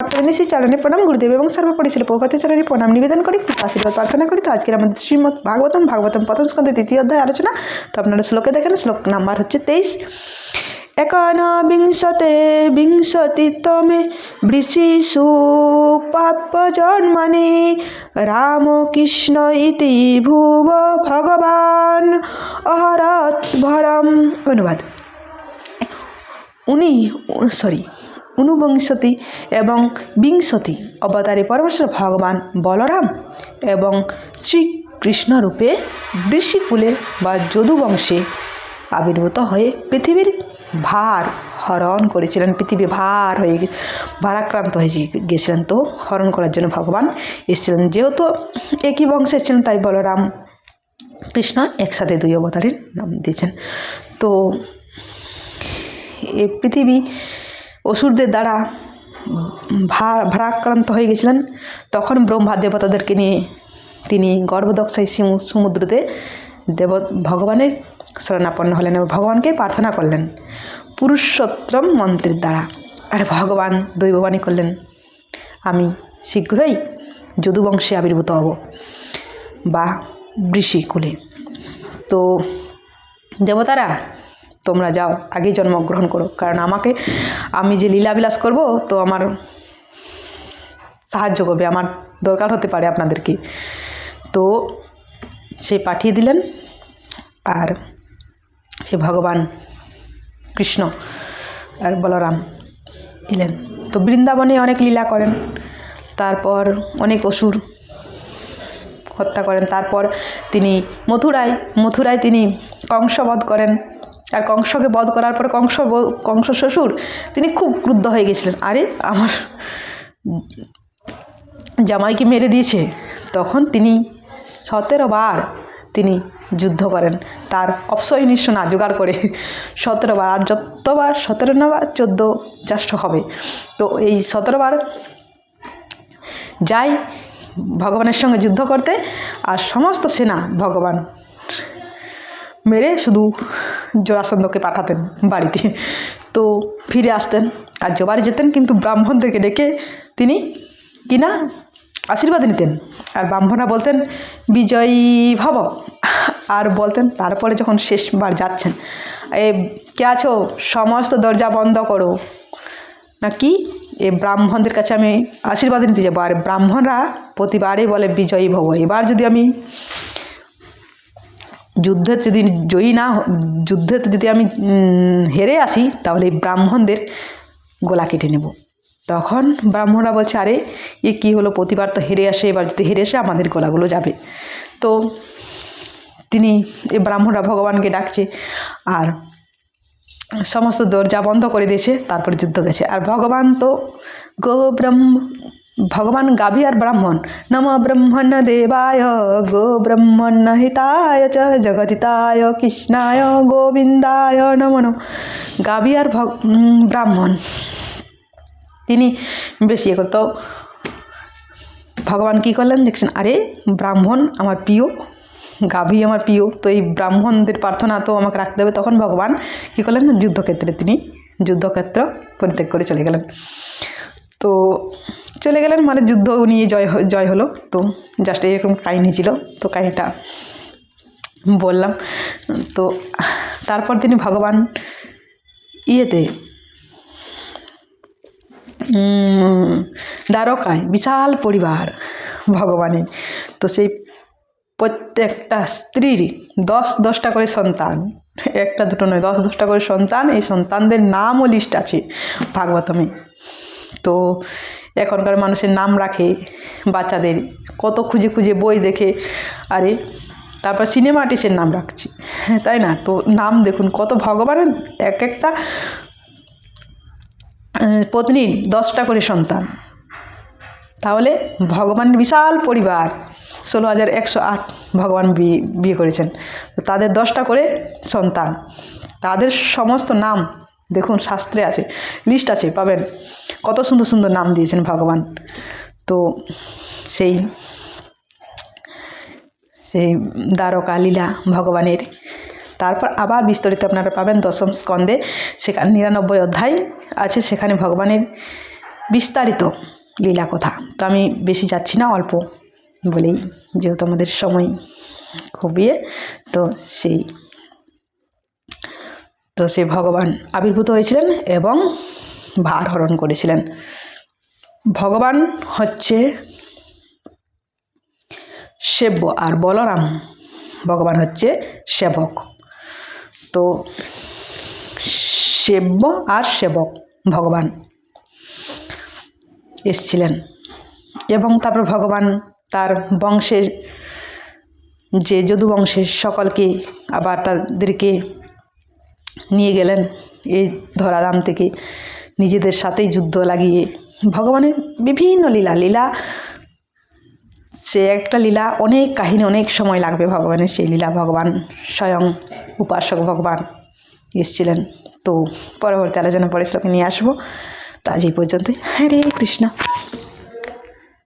ভক্তবৃন্দের চরণে প্রণাম, গুরুদেব এবং সর্বোপরি ছিল প্রভাতের চরণে প্রণাম নিবেদন করি, আশীর্বাদ প্রার্থনা করি। তো আজকের আমাদের শ্রীমদ ভাগবতম প্রথম স্কন্ধে দ্বিতীয় অধ্যায় আলোচনা। তো আপনারা শ্লোকে দেখেন, শ্লোক নাম্বার হচ্ছে 23। একানবিংশতে বিংশতিতমে বৃষিষু পাপ জন্মনে রামকৃষ্ণ ইতি ভুব ভগবান অহরৎ ভরম। অনুবাদ: ঊনবিংশতি এবং বিংশতি অবতারে পরমেশ্বর ভগবান বলরাম এবং শ্রীকৃষ্ণ রূপে ঋষিকুলে বা যদুবংশে আবির্ভূত হয়ে পৃথিবীর ভার হরণ করেছিলেন। পৃথিবী ভারাক্রান্ত হয়ে গেছিলেন, তো হরণ করার জন্য ভগবান এসেছিলেন। যেহেতু একই বংশে এসেছিলেন, তাই বলরাম কৃষ্ণ একসাথে দুই অবতারের নাম দিয়েছেন। তো এই পৃথিবী অসুরদের দ্বারা ভারাক্রান্ত হয়ে গেছিলেন। তখন ব্রহ্মা দেবতাদেরকে নিয়ে তিনি গর্ভদক্ষায় সমুদ্রতে ভগবানের শরণাপন্ন হলেন এবং ভগবানকে প্রার্থনা করলেন পুরুষোত্তম মন্ত্রের দ্বারা। আর ভগবান দৈববাণী করলেন, আমি শীঘ্রই যদুবংশে আবির্ভূত হব বা ঋষিকুলে। তো দেবতারা, তোমরা যাও, আগেই জন্মগ্রহণ করো, কারণ আমি যে লীলাবিলাস করব, তো আমার সাহায্য করবে, আমার দরকার হতে পারে আপনাদেরকে। তো সে পাঠিয়ে দিলেন। আর সে ভগবান কৃষ্ণ আর বলরাম এলেন। তো বৃন্দাবনে অনেক লীলা করেন, তারপর অনেক অসুর হত্যা করেন। তারপর তিনি মথুরায় তিনি কংস বধ করেন। আর কংসকে বধ করার পর কংস শ্বশুর তিনি খুব ক্রুদ্ধ হয়ে গেছিলেন, আরে আমার জামাইকে মেরে দিয়েছে। তখন তিনি 17 বার তিনি যুদ্ধ করেন, তার অপসৈন্য সোনা জোগাড় করে 17 বার। আর যতবার 17 না বার 14 জ্যেষ্ঠ হবে, তো এই 17 বার যাই ভগবানের সঙ্গে যুদ্ধ করতে, আর সমস্ত সেনা ভগবান মেরে শুধু জরাসন্ধকে পাঠাতেন বাড়িতে। তো ফিরে আসতেন আর জবারে যেতেন, কিন্তু ব্রাহ্মণদেরকে ডেকে তিনি কিনা আশীর্বাদ নিতেন। আর ব্রাহ্মণরা বলতেন বিজয়ী ভব, আর বলতেন তারপরে যখন শেষবার যাচ্ছেন, কে আছো, সমস্ত দরজা বন্ধ করো, নাকি এই ব্রাহ্মণদের কাছে আমি আশীর্বাদ নিতে যাবো। আর ব্রাহ্মণরা প্রতিবারই বলে বিজয়ী ভব। এবার যদি আমি যুদ্ধে যদি আমি হেরে আসি, তাহলে এই ব্রাহ্মণদের গলা কেটে নেব। তখন ব্রাহ্মণরা বলছে, আরে এ কী হলো, প্রতিবার তো হেরে আসে, এবার যদি হেরে আসে আমাদের গলাগুলো যাবে। তো এই ব্রাহ্মণরা ভগবানকে ডাকছে আর সমস্ত দরজা বন্ধ করে দিয়েছে, তারপরে যুদ্ধ গেছে। আর ভগবান তো ভগবান গাভী আর ব্রাহ্মণ, নম ব্রহ্মণ্য দেবায় গো ব্রহ্মণ্য হিতায় চ জগদিতায় কৃষ্ণায় গোবিন্দায় নমঃ। গাভী আর ব্রাহ্মণ তিনি বেশি করতো। ভগবান কী করলেন দেখছেন, আরে ব্রাহ্মণ আমার প্রিয়, গাভী আমার প্রিয়, তো এই ব্রাহ্মণদের প্রার্থনা তো আমাকে রাখতে হবে। তখন ভগবান কী করলেন, তিনি যুদ্ধক্ষেত্র পরিত্যাগ করে চলে গেলেন। তো চলে গেলেন মানে যুদ্ধ নিয়ে জয় হলো। তো জাস্ট এরকম কাহিনী ছিল, তো কাহিনীটা বললাম। তো তারপর তিনি ভগবান দ্বারকায় বিশাল পরিবার ভগবানের। তো সেই প্রত্যেকটা স্ত্রীর 10-10টা করে সন্তান, একটা দুটো নয়, 10-10টা করে সন্তান। এই সন্তানদের নামও লিস্ট আছে ভাগবতমে। তো এখনকার মানুষের নাম রাখে বাচ্চাদের, কত খুঁজে খুঁজে বই দেখে, আরে তারপর সিনেমা আর্টিস্টের নাম রাখছি, হ্যাঁ তাই না? তো নাম দেখুন কত, ভগবানের এক একটা পত্নীর 10টা করে সন্তান, তাহলে ভগবানের বিশাল পরিবার 16,108 ভগবান বিয়ে করেছেন। তো তাদের 10টা করে সন্তান, তাদের সমস্ত নাম দেখুন শাস্ত্রে আছে, লিস্ট আছে, পাবেন। কত সুন্দর সুন্দর নাম দিয়েছেন ভগবান। তো সেই দ্বারকা লীলা ভগবানের তারপর আবার বিস্তারিত আপনারা পাবেন 10ম স্কন্ধে। সেখানে 99 অধ্যায় আছে, সেখানে ভগবানের বিস্তারিত লীলা কথা। তো আমি বেশি যাচ্ছি না, অল্প বলেই, যেহেতু আমাদের সময় খুব তো সেই তো সে ভগবান আবির্ভূত হয়েছিলেন এবং ভার হরণ করেছিলেন। ভগবান হচ্ছে সেব্য আর বলরাম ভগবান হচ্ছে সেবক। তো সেব্য আর সেবক ভগবান এসছিলেন এবং তারপর ভগবান তার বংশের যে যদু বংশের সকলকে আবার তাদেরকে নিয়ে গেলেন এই ধরাধাম থেকে, নিজেদের সাথেই যুদ্ধ লাগিয়ে। ভগবানের বিভিন্ন লীলা সে একটা লীলা, অনেক কাহিনী, অনেক সময় লাগবে ভগবানের সেই লীলা। ভগবান স্বয়ং উপাসক ভগবান এসেছিলেন। তো পরবর্তী আলোচনা পরে শ্লোকে নিয়ে আসবো। তো আজ এই পর্যন্তই। হরে কৃষ্ণ।